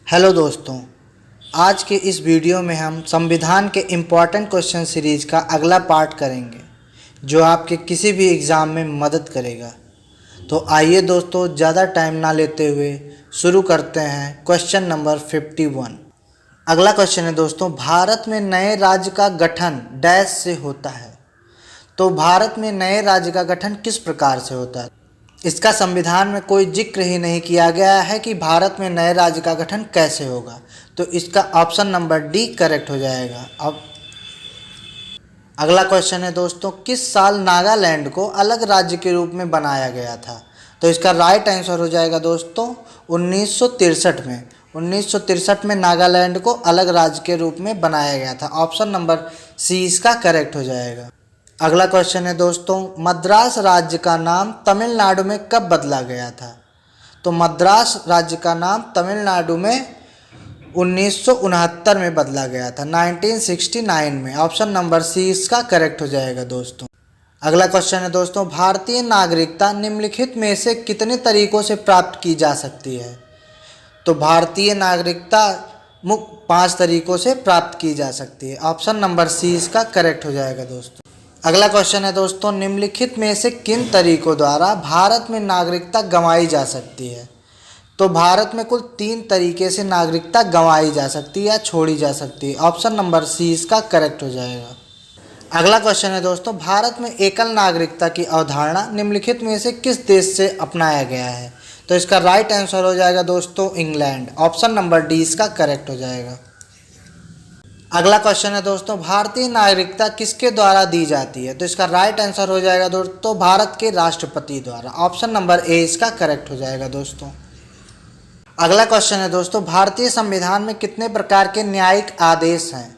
Hello दोस्तों, आज के इस वीडियो में हम संविधान के इम्पॉर्टेंट क्वेश्चन सीरीज का अगला पार्ट करेंगे जो आपके किसी भी एग्ज़ाम में मदद करेगा। तो आइए दोस्तों, ज़्यादा टाइम ना लेते हुए शुरू करते हैं क्वेश्चन नंबर 51। अगला क्वेश्चन है दोस्तों, भारत में नए राज्य का गठन डैश से होता है। तो भारत में नए राज्य का गठन किस प्रकार से होता है? इसका संविधान में कोई जिक्र ही नहीं किया गया है कि भारत में नए राज्य का गठन कैसे होगा। तो इसका ऑप्शन नंबर डी करेक्ट हो जाएगा। अब अगला क्वेश्चन है दोस्तों, किस साल नागालैंड को अलग राज्य के रूप में बनाया गया था? तो इसका राइट आंसर हो जाएगा दोस्तों 1963 में। 1963 में नागालैंड को अलग राज्य के रूप में बनाया गया था। ऑप्शन नंबर सी इसका करेक्ट हो जाएगा। अगला क्वेश्चन है दोस्तों, मद्रास राज्य का नाम तमिलनाडु में कब बदला गया था? तो मद्रास राज्य का नाम तमिलनाडु में 1969 में बदला गया था, 1969 में। ऑप्शन नंबर सी इसका करेक्ट हो जाएगा दोस्तों। अगला क्वेश्चन है दोस्तों, भारतीय नागरिकता निम्नलिखित में से कितने तरीकों से प्राप्त की जा सकती है? तो भारतीय नागरिकता मुख्य 5 तरीकों से प्राप्त की जा सकती है। ऑप्शन नंबर सी इसका करेक्ट हो जाएगा दोस्तों। अगला क्वेश्चन है दोस्तों, निम्नलिखित में से किन तरीकों द्वारा भारत में नागरिकता गंवाई जा सकती है? तो भारत में कुल 3 तरीके से नागरिकता गंवाई जा सकती है या छोड़ी जा सकती है। ऑप्शन नंबर सी इसका करेक्ट हो जाएगा। अगला क्वेश्चन है दोस्तों, भारत में एकल नागरिकता की अवधारणा निम्नलिखित में से किस देश से अपनाया गया है? तो इसका राइट आंसर हो जाएगा दोस्तों इंग्लैंड। ऑप्शन नंबर डी इसका करेक्ट हो जाएगा। अगला क्वेश्चन है दोस्तों, भारतीय नागरिकता किसके द्वारा दी जाती है? तो इसका राइट आंसर हो जाएगा दोस्तों भारत के राष्ट्रपति द्वारा। ऑप्शन नंबर ए इसका करेक्ट हो जाएगा दोस्तों। अगला क्वेश्चन है दोस्तों, भारतीय संविधान में कितने प्रकार के न्यायिक आदेश हैं?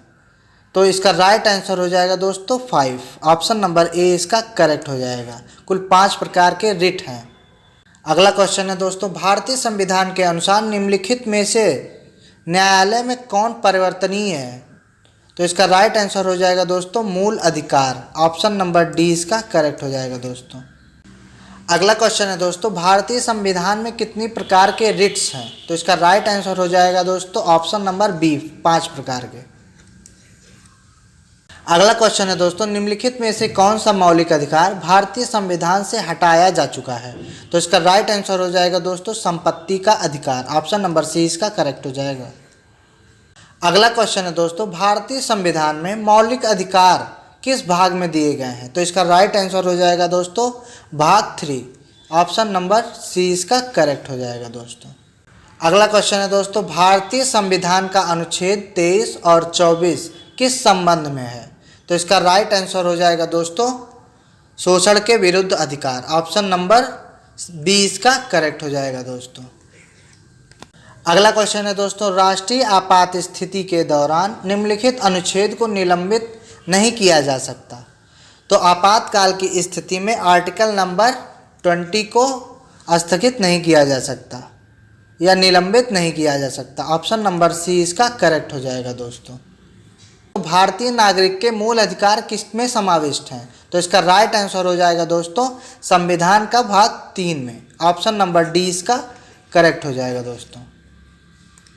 तो इसका राइट आंसर हो जाएगा दोस्तों 5। ऑप्शन नंबर ए इसका करेक्ट हो जाएगा। कुल 5 प्रकार के रिट हैं। अगला क्वेश्चन है दोस्तों, भारतीय संविधान के अनुसार निम्नलिखित में से न्यायालय में कौन परिवर्तनीय है? तो इसका राइट आंसर हो जाएगा दोस्तों मूल अधिकार। ऑप्शन नंबर डी इसका करेक्ट हो जाएगा दोस्तों। अगला क्वेश्चन है दोस्तों, भारतीय संविधान में कितनी प्रकार के रिट्स हैं? तो इसका राइट आंसर हो जाएगा दोस्तों ऑप्शन नंबर बी 5 प्रकार के। अगला क्वेश्चन है दोस्तों, निम्नलिखित में से कौन सा मौलिक अधिकार भारतीय संविधान से हटाया जा चुका है? तो इसका राइट आंसर हो जाएगा दोस्तों संपत्ति का अधिकार। ऑप्शन नंबर सी इसका करेक्ट हो जाएगा। अगला क्वेश्चन है दोस्तों, भारतीय संविधान में मौलिक अधिकार किस भाग में दिए गए हैं? तो इसका राइट आंसर हो जाएगा दोस्तों भाग 3। ऑप्शन नंबर सी इसका करेक्ट हो जाएगा दोस्तों। अगला क्वेश्चन है दोस्तों, भारतीय संविधान का अनुच्छेद 23 और 24 किस संबंध में है? तो इसका राइट आंसर हो जाएगा दोस्तों शोषण के विरुद्ध अधिकार। ऑप्शन नंबर बी इसका करेक्ट हो जाएगा दोस्तों। अगला क्वेश्चन है दोस्तों, राष्ट्रीय आपात स्थिति के दौरान निम्नलिखित अनुच्छेद को निलंबित नहीं किया जा सकता। तो आपातकाल की स्थिति में आर्टिकल नंबर 20 को स्थगित नहीं किया जा सकता या निलंबित नहीं किया जा सकता। ऑप्शन नंबर सी इसका करेक्ट हो जाएगा दोस्तों। तो भारतीय नागरिक के मूल अधिकार किस में समाविष्ट हैं? तो इसका राइट आंसर हो जाएगा दोस्तों संविधान का भाग 3 में। ऑप्शन नंबर डी इसका करेक्ट हो जाएगा दोस्तों।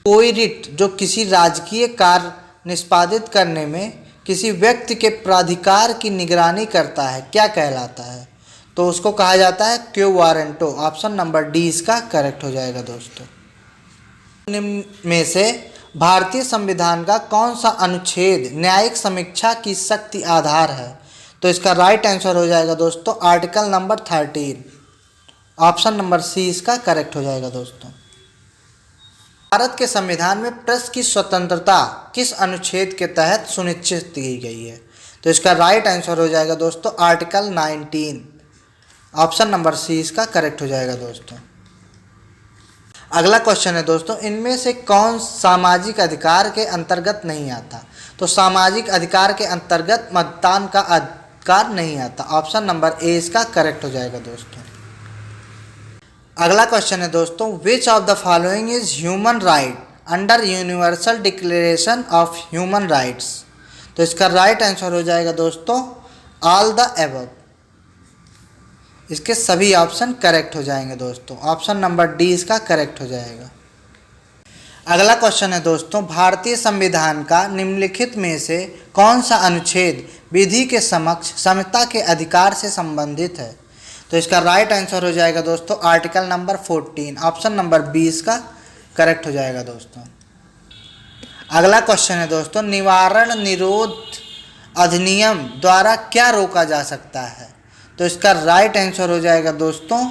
कोई रिट जो किसी राजकीय कार्य निष्पादित करने में किसी व्यक्ति के प्राधिकार की निगरानी करता है क्या कहलाता है? तो उसको कहा जाता है क्यो वारंटो। ऑप्शन नंबर डी इसका करेक्ट हो जाएगा दोस्तों। निम्न में से भारतीय संविधान का कौन सा अनुच्छेद न्यायिक समीक्षा की शक्ति आधार है? तो इसका राइट आंसर हो जाएगा दोस्तों article number 13। Option number C इसका करेक्ट हो जाएगा दोस्तों। भारत के संविधान में प्रेस की स्वतंत्रता किस अनुच्छेद के तहत सुनिश्चित की गई है? तो इसका राइट आंसर हो जाएगा दोस्तों आर्टिकल 19। ऑप्शन नंबर सी इसका करेक्ट हो जाएगा दोस्तों। अगला क्वेश्चन है दोस्तों, इनमें से कौन सामाजिक अधिकार के अंतर्गत नहीं आता? तो सामाजिक अधिकार के अंतर्गत मतदान का अधिकार नहीं आता। ऑप्शन नंबर ए इसका करेक्ट हो जाएगा दोस्तों। अगला क्वेश्चन है दोस्तों, which of the following is human right under universal declaration of human rights? तो इसका राइट आंसर हो जाएगा दोस्तों ऑल द एबव। इसके सभी ऑप्शन करेक्ट हो जाएंगे दोस्तों। ऑप्शन नंबर डी इसका करेक्ट हो जाएगा। अगला क्वेश्चन है दोस्तों, भारतीय संविधान का निम्नलिखित में से कौन सा अनुच्छेद विधि के समक्ष समता के अधिकार से संबंधित है? तो इसका राइट आंसर हो जाएगा दोस्तों आर्टिकल नंबर 14, ऑप्शन नंबर 20 का करेक्ट हो जाएगा दोस्तों। अगला क्वेश्चन है दोस्तों, निवारण निरोध अधिनियम द्वारा क्या रोका जा सकता है? तो इसका राइट आंसर हो जाएगा दोस्तों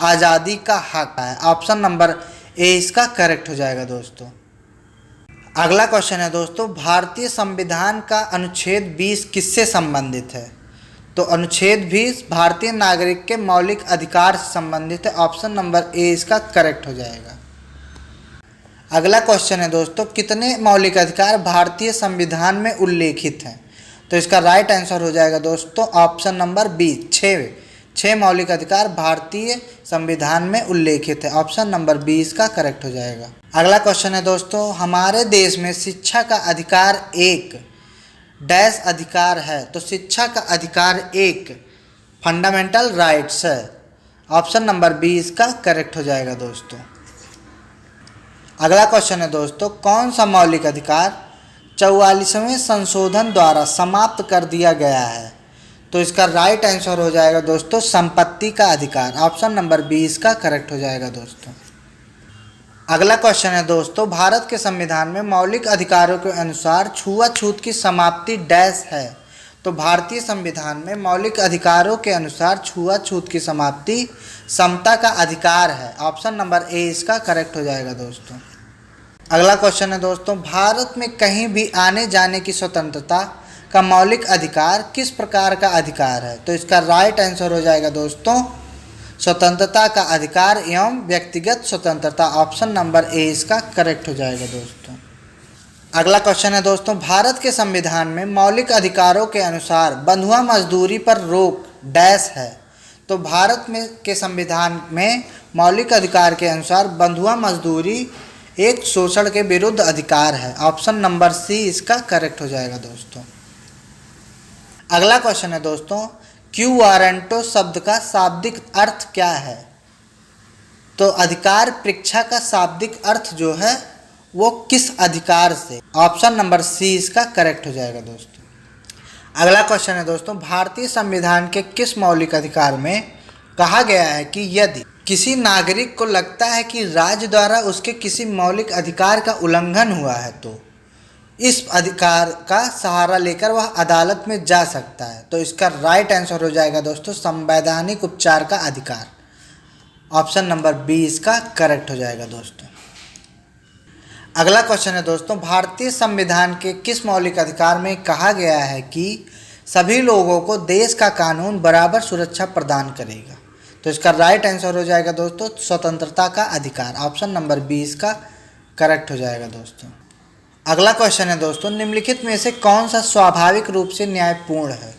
आज़ादी का हक है, ऑप्शन नंबर ए इसका करेक्ट हो जाएगा दोस्तों। अगला क्वेश्चन है दोस्तों, भारतीय संविधान का अनुच्छेद 20 किससे संबंधित है? तो अनुच्छेद 20 भारतीय नागरिक के मौलिक अधिकार से संबंधित है, ऑप्शन नंबर ए इसका करेक्ट हो जाएगा। अगला क्वेश्चन है दोस्तों, कितने मौलिक अधिकार भारतीय संविधान में उल्लेखित हैं? तो इसका राइट आंसर हो जाएगा दोस्तों ऑप्शन नंबर बी 6 मौलिक अधिकार भारतीय संविधान में उल्लेखित है, ऑप्शन नंबर 20 का करेक्ट हो जाएगा। अगला क्वेश्चन है दोस्तों, हमारे देश में शिक्षा का अधिकार एक डैश अधिकार है, तो शिक्षा का अधिकार एक फंडामेंटल राइट्स है, ऑप्शन नंबर 20 का करेक्ट हो जाएगा दोस्तों। अगला क्वेश्चन है दोस्तों, कौन सा मौलिक अधिकार 44वें संशोधन द्वारा समाप्त कर दिया गया है? तो इसका राइट आंसर हो जाएगा दोस्तों संपत्ति का अधिकार, ऑप्शन नंबर 20 का करेक्ट हो जाएगा दोस्तों। अगला क्वेश्चन है दोस्तों, भारत के संविधान में मौलिक अधिकारों के अनुसार छुआछूत की समाप्ति डैश है? तो भारतीय संविधान में मौलिक अधिकारों के अनुसार छुआछूत की समाप्ति समता का अधिकार है, ऑप्शन नंबर ए इसका करेक्ट हो जाएगा दोस्तों। अगला क्वेश्चन है दोस्तों, भारत में कहीं भी आने जाने की स्वतंत्रता का मौलिक अधिकार किस प्रकार का अधिकार है? तो इसका राइट आंसर हो जाएगा दोस्तों स्वतंत्रता का अधिकार एवं व्यक्तिगत स्वतंत्रता, ऑप्शन नंबर ए इसका करेक्ट हो जाएगा दोस्तों। अगला क्वेश्चन है दोस्तों, भारत के संविधान में मौलिक अधिकारों के अनुसार बंधुआ मजदूरी पर रोक डैश है? तो भारत में के संविधान में मौलिक अधिकार के अनुसार बंधुआ मजदूरी एक शोषण के विरुद्ध अधिकार है, ऑप्शन नंबर सी इसका करेक्ट हो जाएगा दोस्तों। अगला क्वेश्चन है दोस्तों, क्यू वारंटो शब्द का शाब्दिक अर्थ क्या है? तो अधिकार परीक्षा का शाब्दिक अर्थ जो है वो किस अधिकार से, ऑप्शन नंबर सी इसका करेक्ट हो जाएगा दोस्तों। अगला क्वेश्चन है दोस्तों, भारतीय संविधान के किस मौलिक अधिकार में कहा गया है कि यदि किसी नागरिक को लगता है कि राज्य द्वारा उसके किसी मौलिक अधिकार का उल्लंघन हुआ है तो इस अधिकार का सहारा लेकर वह अदालत में जा सकता है? तो इसका राइट आंसर हो जाएगा दोस्तों संवैधानिक उपचार का अधिकार, ऑप्शन नंबर 20 का करेक्ट हो जाएगा दोस्तों। अगला क्वेश्चन है दोस्तों, भारतीय संविधान के किस मौलिक अधिकार में कहा गया है कि सभी लोगों को देश का कानून बराबर सुरक्षा प्रदान करेगा? तो इसका राइट आंसर हो जाएगा दोस्तों स्वतंत्रता का अधिकार, ऑप्शन नंबर 20 का करेक्ट हो जाएगा दोस्तों। अगला क्वेश्चन है दोस्तों, निम्नलिखित में से कौन सा स्वाभाविक रूप से न्यायपूर्ण है?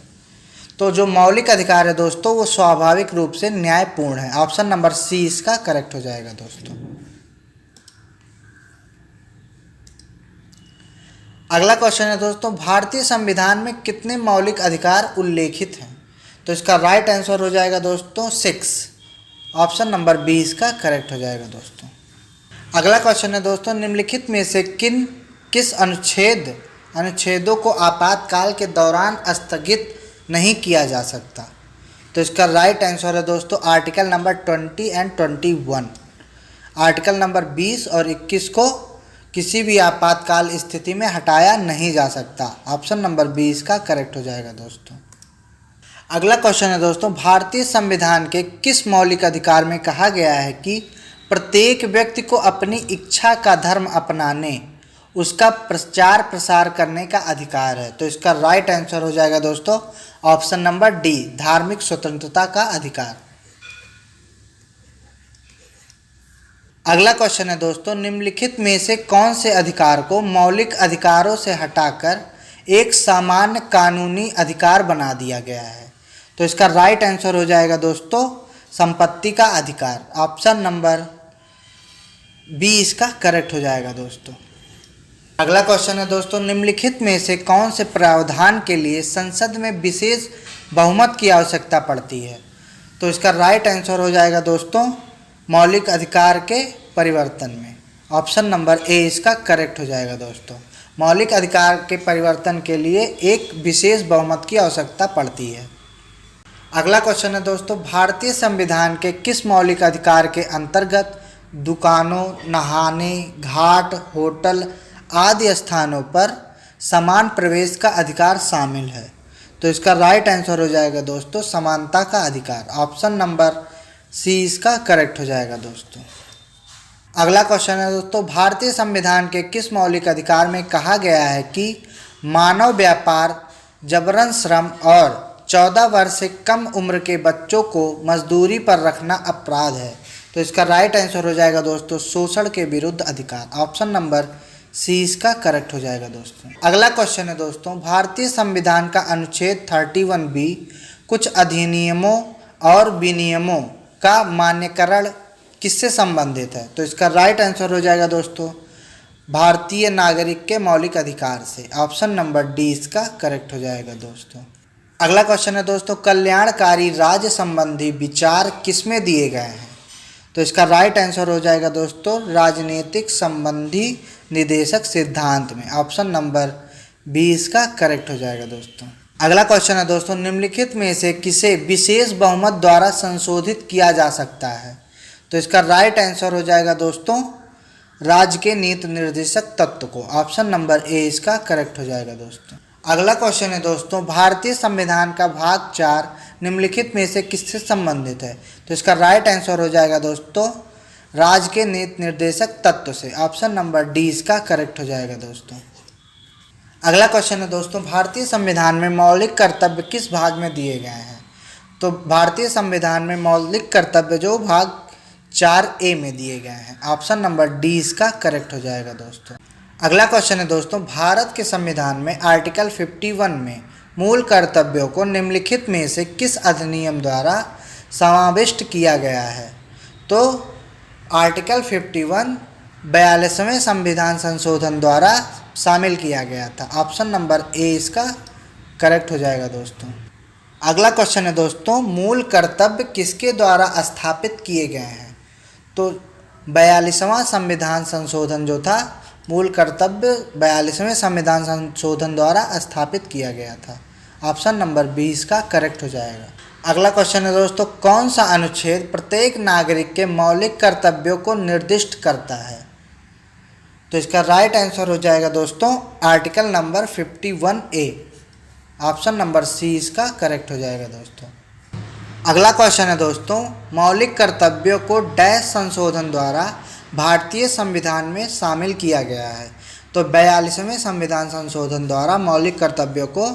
तो जो मौलिक अधिकार है दोस्तों वो स्वाभाविक रूप से न्यायपूर्ण है, ऑप्शन नंबर सी इसका करेक्ट हो जाएगा दोस्तों। अगला क्वेश्चन है दोस्तों, भारतीय संविधान में कितने मौलिक अधिकार उल्लेखित हैं? तो इसका राइट आंसर हो जाएगा दोस्तों 6, ऑप्शन नंबर 20 का करेक्ट हो जाएगा दोस्तों। अगला क्वेश्चन है दोस्तों, निम्नलिखित में से किस अनुच्छेदों को आपातकाल के दौरान स्थगित नहीं किया जा सकता? तो इसका राइट आंसर है दोस्तों article number 20 and 21। Article number 20 और 21 को किसी भी आपातकाल स्थिति में हटाया नहीं जा सकता, ऑप्शन नंबर 20 का करेक्ट हो जाएगा दोस्तों। अगला क्वेश्चन है दोस्तों, भारतीय संविधान के किस मौलिक अधिकार में कहा गया है कि प्रत्येक व्यक्ति को अपनी इच्छा का धर्म अपनाने उसका प्रचार प्रसार करने का अधिकार है? तो इसका राइट आंसर हो जाएगा दोस्तों ऑप्शन नंबर डी धार्मिक स्वतंत्रता का अधिकार। अगला क्वेश्चन है दोस्तों, निम्नलिखित में से कौन से अधिकार को मौलिक अधिकारों से हटाकर एक सामान्य कानूनी अधिकार बना दिया गया है? तो इसका राइट आंसर हो जाएगा दोस्तों संपत्ति का अधिकार, ऑप्शन नंबर बी इसका करेक्ट हो जाएगा दोस्तों। अगला क्वेश्चन है दोस्तों, निम्नलिखित में से कौन से प्रावधान के लिए संसद में विशेष बहुमत की आवश्यकता पड़ती है? तो इसका राइट आंसर हो जाएगा दोस्तों मौलिक अधिकार के परिवर्तन में, ऑप्शन नंबर ए इसका करेक्ट हो जाएगा दोस्तों। मौलिक अधिकार के परिवर्तन के लिए एक विशेष बहुमत की आवश्यकता पड़ती है। अगला क्वेश्चन है दोस्तों, भारतीय संविधान के किस मौलिक अधिकार के अंतर्गत दुकानों, नहाने, घाट, होटल आदि स्थानों पर समान प्रवेश का अधिकार शामिल है? तो इसका राइट आंसर हो जाएगा दोस्तों समानता का अधिकार। ऑप्शन नंबर सी इसका करेक्ट हो जाएगा दोस्तों। अगला क्वेश्चन है दोस्तों, भारतीय संविधान के किस मौलिक अधिकार में कहा गया है कि मानव व्यापार, जबरन श्रम और 14 वर्ष से कम उम्र के बच्चों को मजदूरी पर रखना अपराध है? तो इसका राइट आंसर हो जाएगा दोस्तों शोषण के विरुद्ध अधिकार। ऑप्शन नंबर सी इसका करेक्ट हो जाएगा दोस्तों। अगला क्वेश्चन है दोस्तों, भारतीय संविधान का अनुच्छेद 31B कुछ अधिनियमों और विनियमों का मान्यकरण किससे संबंधित है? तो इसका राइट आंसर हो जाएगा दोस्तों भारतीय नागरिक के मौलिक अधिकार से। ऑप्शन नंबर डी इसका करेक्ट हो जाएगा दोस्तों। अगला क्वेश्चन है दोस्तों, कल्याणकारी राज्य संबंधी विचार किसमें दिए गए हैं? तो इसका राइट आंसर हो जाएगा दोस्तों राजनीतिक संबंधी निदेशक सिद्धांत में। ऑप्शन नंबर बी इसका करेक्ट हो जाएगा दोस्तों। अगला क्वेश्चन है दोस्तों, निम्नलिखित में से किसे विशेष बहुमत द्वारा संशोधित किया जा सकता है? तो इसका राइट आंसर हो जाएगा दोस्तों राज्य के नीति निर्देशक तत्व को। ऑप्शन नंबर ए इसका करेक्ट हो जाएगा दोस्तों। अगला क्वेश्चन है दोस्तों, भारतीय संविधान का भाग 4 निम्नलिखित में से किससे संबंधित है? तो इसका राइट आंसर हो जाएगा दोस्तों राज्य के नीति निर्देशक तत्व से। ऑप्शन नंबर डी इसका करेक्ट हो जाएगा दोस्तों। अगला क्वेश्चन है दोस्तों, भारतीय संविधान में मौलिक कर्तव्य किस भाग में दिए गए हैं? तो भारतीय संविधान में मौलिक कर्तव्य जो भाग 4A में दिए गए हैं। ऑप्शन नंबर डी इसका करेक्ट हो जाएगा दोस्तों। अगला क्वेश्चन है दोस्तों, भारत के संविधान में आर्टिकल 51 में मूल कर्तव्यों को निम्नलिखित में से किस अधिनियम द्वारा समाविष्ट किया गया है? तो आर्टिकल 51 42वें संविधान संशोधन द्वारा शामिल किया गया था। ऑप्शन नंबर ए इसका करेक्ट हो जाएगा दोस्तों। अगला क्वेश्चन है दोस्तों, मूल कर्तव्य किसके द्वारा स्थापित किए गए हैं? तो 42वां संविधान संशोधन जो था मूल कर्तव्य 42वें संविधान संशोधन द्वारा स्थापित किया गया था। ऑप्शन नंबर बी इसका करेक्ट हो जाएगा। अगला क्वेश्चन है दोस्तों, कौन सा अनुच्छेद प्रत्येक नागरिक के मौलिक कर्तव्यों को निर्दिष्ट करता है? तो इसका राइट आंसर हो जाएगा दोस्तों article number 51A। Option number C इसका करेक्ट हो जाएगा दोस्तों। अगला क्वेश्चन है दोस्तों, मौलिक कर्तव्यों को डैश संशोधन द्वारा भारतीय संविधान में शामिल किया गया है? तो 42वें संविधान संशोधन द्वारा मौलिक कर्तव्यों को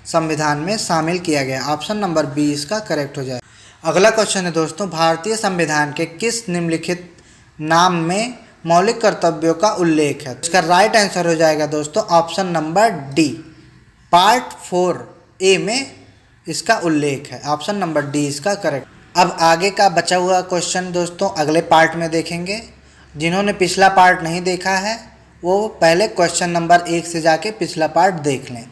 संविधान में शामिल किया गया। ऑप्शन नंबर बी इसका करेक्ट हो जाए। अगला क्वेश्चन है दोस्तों, भारतीय संविधान के किस निम्नलिखित नाम में मौलिक कर्तव्यों का उल्लेख है? इसका राइट आंसर हो जाएगा दोस्तों option number D, part 4A में इसका उल्लेख है। ऑप्शन नंबर डी इसका करेक्ट। अब आगे का बचा हुआ क्वेश्चन दोस्तों अगले पार्ट में देखेंगे। जिन्होंने पिछला पार्ट नहीं देखा है वो पहले क्वेश्चन नंबर 1 से जाके पिछला पार्ट देख लें।